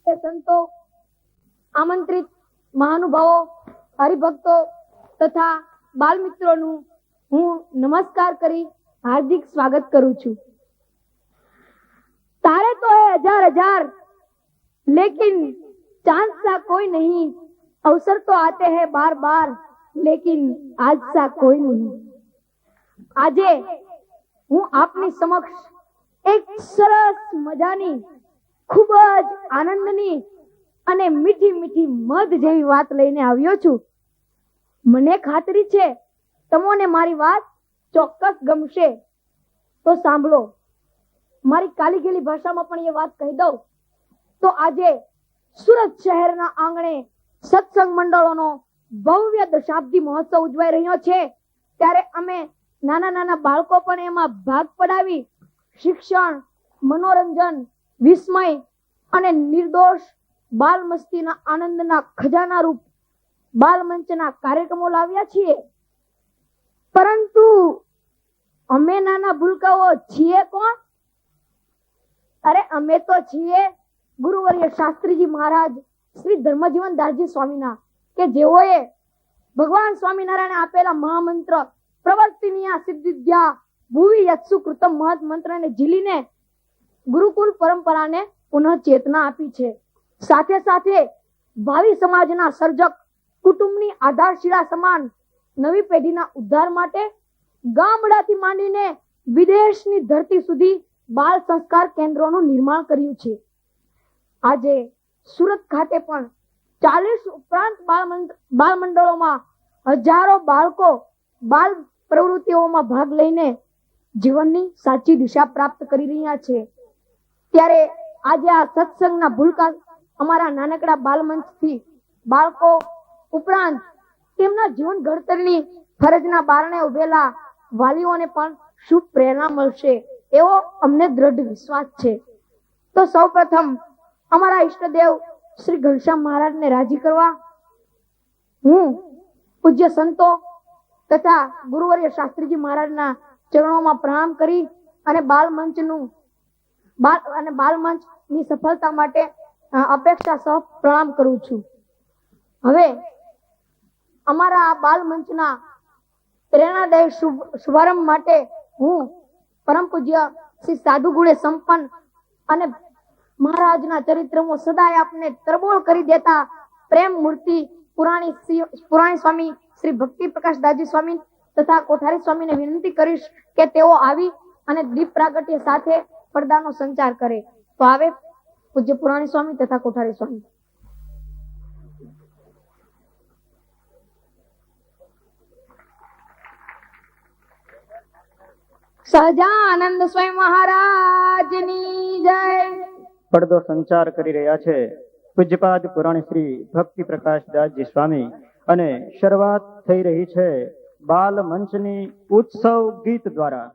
તે સંતો, આમંત્રિત મહાનુભાવો, હરિભક્તો તથા બાલ મિત્રોનું હું નમસ્કાર કરી हार्दिक स्वागत करूं छू। तारे तो है हजार हजार, लेकिन चांद सा कोई नहीं। अवसर तो आते हैं बार बार, लेकिन आज सा कोई नहीं। आजे हूँ आपनी समक्ष एक सरस मजानी, खूब ज आनंदनी अने मीठी मीठी मध जेवी वात लईने आव्यो छू। मने खातरी छे तमोने मारी वात ચોક્કસ ગમશે। તો સાંભળો, મારી કાલી ગેલી ભાષામાં પણ એ વાત કહી દઉં તો આજે સુરત શહેરના આંગણે સત્સંગ મંડળોનો ભવ્ય દશાબ્દી મહોત્સવ ઉજવાઈ રહ્યો છે। ત્યારે અમે નાના નાના બાળકો પણ એમાં ભાગ પડાવી શિક્ષણ, મનોરંજન, વિસ્મય અને નિર્દોષ બાલ મસ્તીના આનંદના ખજાના રૂપ બાલ મંચના કાર્યક્રમો લાવ્યા છીએ। परंतु अमे नाना भूलकाओ छीए कोण? अरे अमे तो छीए गुरुवर्य शास्त्रीजी महाराज श्री धर्मजीवन दासजी स्वामीना, के जेओए भगवान स्वामीनारायण आपेला महामंत्र प्रवर्तिनिया सिद्धिद्या भुवि यत्सु कृतम महत् मंत्र ने झीलीने गुरुकुल परंपरा ने पुनः चेतना आपी छे। साथे साथे भावी समाजना सर्जक, कुटुंबनी आधारशिला समान नवी पेढ़ीना उद्धार माटे गामडाथी मांडीने विदेशनी धरती सुधी बाल संस्कार केन्द्रोनुं निर्माण कर्युं छे। आजे सूरत खाते पण 40 उपरांत बाल मंडळोमां हजारों बाळको बाल प्रवृत्तिओमां भाग लईने जीवननी साची दिशा प्राप्त करी रह्या छे। त्यारे आजे आ सत्संगना भूलका अमारा नानकड़ा बाल मंचथी बाळको उपरांत તેમના જીવન ઘડતરની ફરજના બારણે ઉભેલા વાલીઓને પણ શુભ પ્રેરણા મળશે એવો અમને દ્રઢ વિશ્વાસ છે। તો સૌપ્રથમ અમારા ઈષ્ટદેવ શ્રી ઘનશ્યામ મહારાજને રાજી કરવા હું પૂજ્ય સંતો તથા ગુરુવર્ય શાસ્ત્રીજી મહારાજના ચરણોમાં પ્રણામ કરી અને બાલ મંચની સફળતા માટે અપેક્ષા સહ પ્રણામ કરું છું। હવે અમારા બાલ મંચના પ્રેરણાદાયી શુભારંભ માટે હું પરમ પૂજ્ય શ્રી સાધુ ગુણે સંપન્ન અને મહારાજના ચરિત્રમાં સદાય આપને તરબોળ કરી દેતા પ્રેમ મૂર્તિ પુરાણી સ્વામી શ્રી ભક્તિ પ્રકાશ દાસજી સ્વામી તથા કોઠારી સ્વામીને વિનંતી કરીશ કે તેઓ આવી અને દીપ પ્રાગટ્ય સાથે પડદાનો સંચાર કરે। તો આવે પૂજ્ય પુરાણી સ્વામી તથા કોઠારી સ્વામી। સહજાનંદ સ્વામી મહારાજની જય। પડદો સંચાર કરી રહ્યા છે પૂજ્યપાદ પુરાણી શ્રી ભક્તિ પ્રકાશ દાસજી સ્વામી અને શરૂઆત થઈ રહી છે બાલ મંચની ઉત્સવ ગીત દ્વારા।